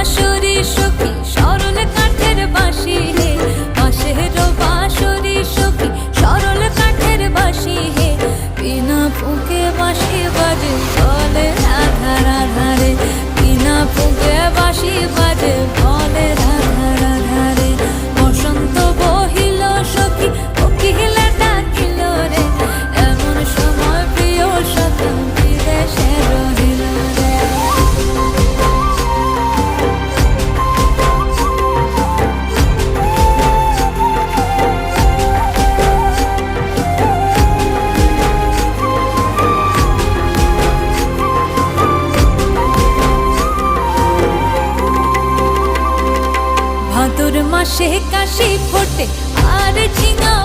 বাঁশরি সখী সরল কাঠের বাঁশি হে, বাঁশের বাঁশরি সখী সরল কাঠের বাঁশি হে, বিনা ফুঁকে বাঁশি বাজে বলে রাধা রাধা রে, বিনা ফুঁকে বাঁশি বাজে বলে রাধা রাধা রে। বসন্ত বহিল সখী কোকিলা ডাকিল রে, এমন সময় প্রিয় সখা বিদেশে রহিল রে। ভাদর মাসে কাশি ফোটে আর ঝিঙা